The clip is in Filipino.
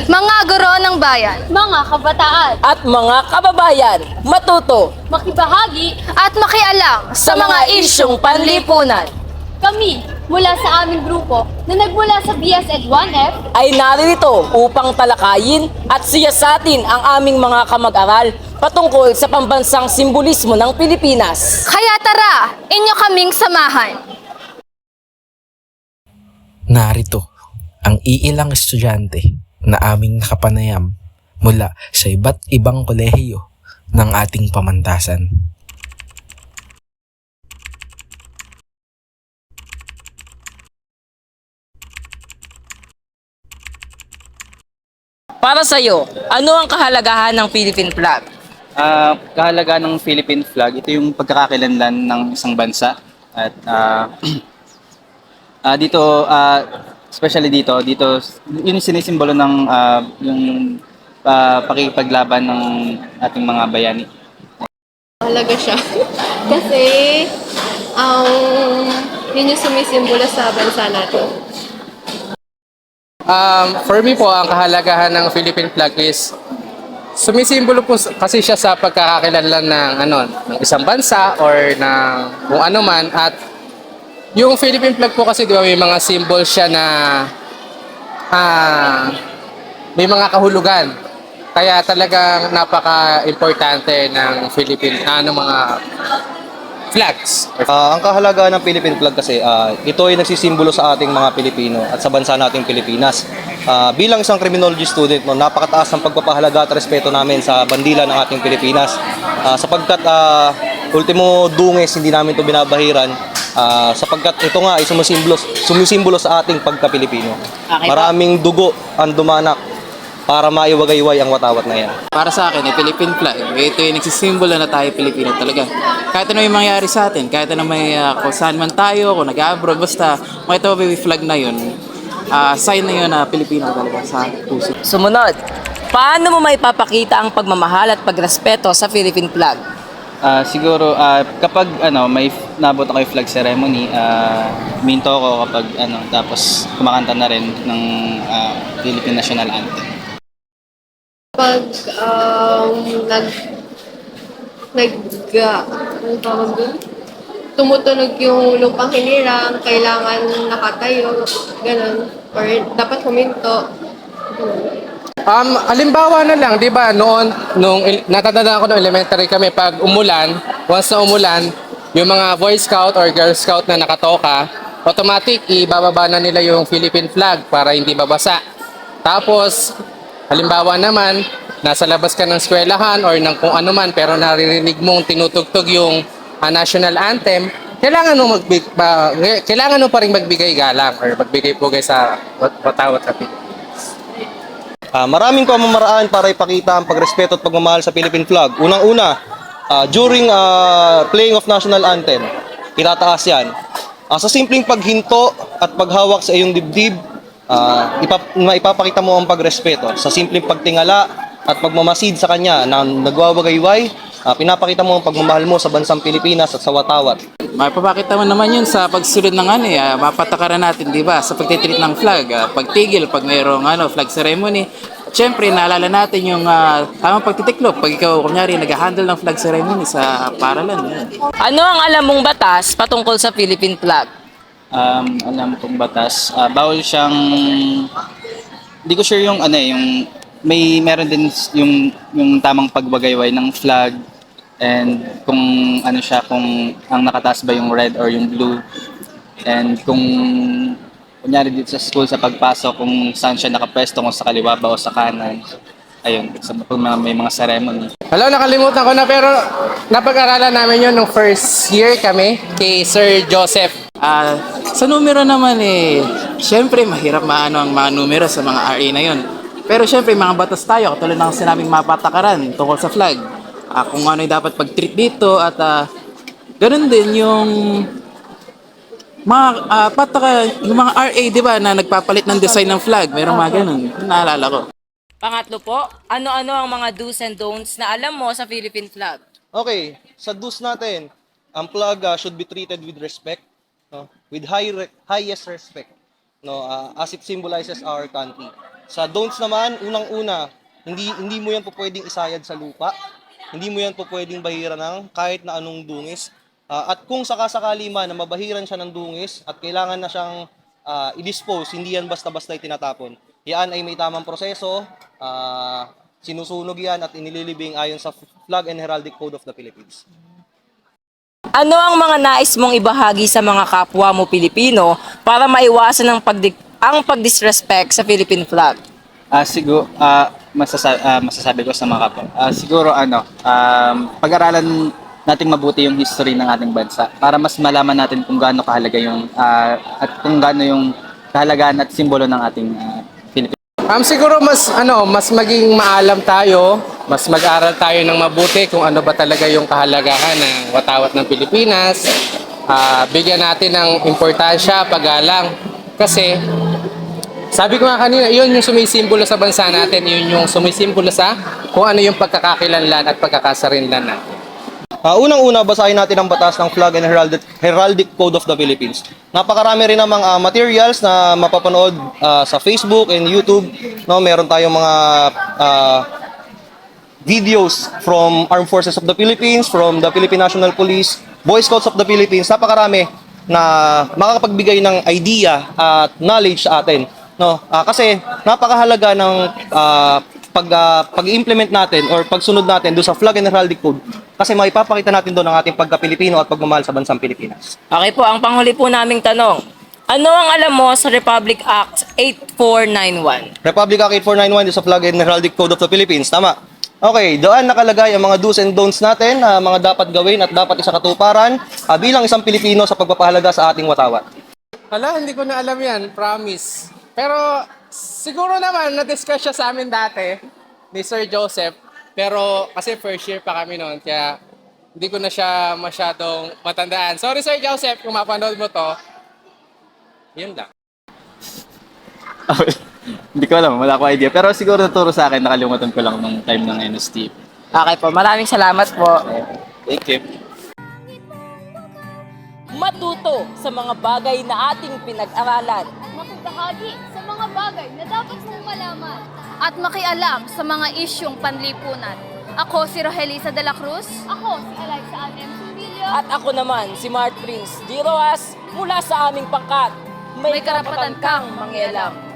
Mga guro ng bayan, Mga kabataan, At mga kababayan, matuto makibahagi at makialam sa mga isyong panlipunan kami mula sa aming grupo na nagmula sa BSED 1F. ay naririto upang talakayin at siyasatin ang aming mga kamag-aral patungkol sa pambansang simbolismo ng Pilipinas. Kaya tara, inyo kaming samahan. Narito ang iilang estudyante na aming nakapanayam mula sa iba't ibang kolehiyo ng ating pamantasan. Para sa iyo, ano ang kahalagahan ng Philippine flag? Kahalagahan ng Philippine flag, ito yung pagkakakilanlan ng isang bansa. At dito, especially dito, yun yung sinisimbolo ng yung pakikipaglaban ng ating mga bayani. Mahalaga siya. Kasi, ang yun yung sumisimbolo sa bansa natin. For me po, ang kahalagahan ng Philippine flag is sumisimbolo po kasi siya sa pagkakakilanlan ng isang bansa or ng kung ano man. At yung Philippine flag po kasi, di ba, may mga symbol siya na may mga kahulugan. Kaya talagang napaka-importante ng Philippine mga flags. Ang kahalagahan ng Philippine flag kasi, ito ay nagsisimbolo sa ating mga Pilipino at sa bansa nating Pilipinas. Bilang isang criminology student, napakataas ng pagpapahalaga at respeto namin sa bandila ng ating Pilipinas. Sapagkat ultimo dunges, hindi namin ito binabahiran. Sapagkat ito nga ay sumisimbolo sa ating pagka-Pilipino. Maraming dugo ang dumanak para maiwagayway ang watawat na yan. Para sa akin, Philippine flag, ito yung nagsisimbolo na tayo Pilipino talaga. Kahit ano yung mangyari sa atin, kahit ano may kung saan man tayo, kung nag-abroad, basta makita mo yung flag na yun, sign na yun na Pilipino talaga sa puso. Sumunod, paano mo maipapakita ang pagmamahal at pagrespeto sa Philippine flag? Siguro, kapag may nabot ako yung flag ceremony, minto ako kapag tapos kumakanta na rin ng Philippine National Anthem. Pag anong tawag dun? Tumutunog yung lupang hinirang, kailangan nakatayo, ganun. Or dapat huminto. Halimbawa na lang, 'di ba, nung natatandaan ko nung elementary kami, pag umulan, once na umulan, yung mga Boy Scout or Girl Scout na nakatoka, automatic ibababa na nila yung Philippine flag para hindi babasa. Tapos halimbawa naman, nasa labas ka ng eskwelahan or ng kung ano man, pero naririnig mong tinutugtog yung national anthem, kailangan mo pa rin magbigay galang or magbigay pugay sa watawat sa Pilipinas. Maraming pamamaraan para ipakita ang pagrespeto at pagmamahal sa Philippine flag. Unang-una, during playing of national anthem, itataas yan. Sa simpleng paghinto at paghawak sa iyong dibdib, maipapakita mo ang pagrespeto. Sa simpleng pagtingala at pagmamasid sa kanya na nagwawagayway, pinapakita mo ang pagmamahal mo sa bansang Pilipinas at sa watawat. Mapapakita mo naman yun sa pagsunod ng mapatakaran natin, di ba? Sa pagtitreat ng flag, pagtigil pag mayroong flag ceremony. Siyempre, naalala natin yung tamang pagtitiklop. Pag ikaw, kunyari, nag-handle ng flag ceremony sa paralan. Yan. Ano ang alam mong batas patungkol sa Philippine flag? Alam kong batas, bawal siyang, hindi ko sure yung yung meron din yung tamang pagbagayway ng flag, and kung siya, kung ang nakataas ba yung red or yung blue, and kung kunyari dito sa school sa pagpasok, kung saan siya nakapwesto, kung sa kaliwa ba o sa kanan. Ayun, may mga ceremony. Hello, nakalimutan ko na, pero napag-aralan namin yun nung first year kami kay Sir Joseph. Sa numero naman siyempre mahirap maano ang mga numero sa mga RA na yun. Pero siyempre mga batas tayo, katulad ng sinabing mapatakaran tungkol sa flag. Kung ano yung dapat pag-treat dito at ganun din yung mga yung mga RA, di ba, na nagpapalit ng design ng flag. Merong mga ganun. Naalala ko. Pangatlo po, ano-ano ang mga do's and don'ts na alam mo sa Philippine flag? Okay, sa do's natin, ang flag should be treated with respect, no? With highest respect, no? As it symbolizes our country. Sa don'ts naman, unang-una, hindi mo yan po pwedeng isayad sa lupa. Hindi mo yan po pwedeng bahiran ng kahit na anong dungis. At kung sakasakali man na mabahiran siya ng dungis at kailangan na siyang i-dispose, hindi yan basta-basta itinatapon. Yan ay may tamang proseso, sinusunog yan at inililibing ayon sa Flag and Heraldic Code of the Philippines. Ano ang mga nais mong ibahagi sa mga kapwa mo Pilipino para maiwasan ang pagdisrespect sa Philippine flag? Siguro, masasabi ko sa mga kapwa. Siguro, pag-aralan nating mabuti yung history ng ating bansa para mas malaman natin kung gaano kahalaga yung at kung gaano yung kahalagaan at simbolo ng ating Philippines. Siguro mas maging maalam tayo, mas mag-aral tayo ng mabuti kung ano ba talaga yung kahalagahan ng watawat ng Pilipinas. Bigyan natin ng importansya, paggalang. Kasi, sabi ko nga kanina, yun yung sumisimbolo sa bansa natin, yun yung sumisimbolo sa kung ano yung pagkakakilanlan at pagkakasarinlan natin. Unang-una, basahin natin ang batas ng Flag and Heraldic Code of the Philippines. Napakarami rin namang materials na mapapanood sa Facebook and YouTube. No, meron tayong mga videos from Armed Forces of the Philippines, from the Philippine National Police, Boy Scouts of the Philippines. Napakarami na makakapagbigay ng idea at knowledge sa atin. No, kasi napakahalaga ng pag-implement natin or pagsunod natin doon sa Flag and Heraldic Code kasi maipapakita natin doon ang ating pagka-Pilipino at pagmamahal sa bansang Pilipinas. Okay po, ang panghuli po naming tanong. Ano ang alam mo sa Republic Act 8491? Republic Act 8491 is sa Flag and Heraldic Code of the Philippines. Tama. Okay, doon nakalagay ang mga do's and don'ts natin, mga dapat gawin at dapat isakatuparan bilang isang Pilipino sa pagpapahalaga sa ating watawat. Hala, hindi ko na alam yan, promise. Pero siguro naman na-discuss siya sa amin dati ni Sir Joseph. Pero kasi first year pa kami noon, kaya hindi ko na siya masyadong matandaan. Sorry Sir Joseph, kung mapanood mo to. Yun lang. Hindi ko alam, wala akong idea. Pero siguro naturo sa akin, nakalimutan ko lang nung time ng NST. Okay po, maraming salamat po. Thank you. Matuto sa mga bagay na ating pinag-aralan. Makibahagi sa mga bagay na dapat mong malaman. At makialam sa mga isyong panlipunan. Ako si Rogelisa de la Cruz. Ako si Eliza Adem Sumbilio. At ako naman, si Mark Prince Di Roas, mula sa aming pangkat. May karapatan kang mangialam.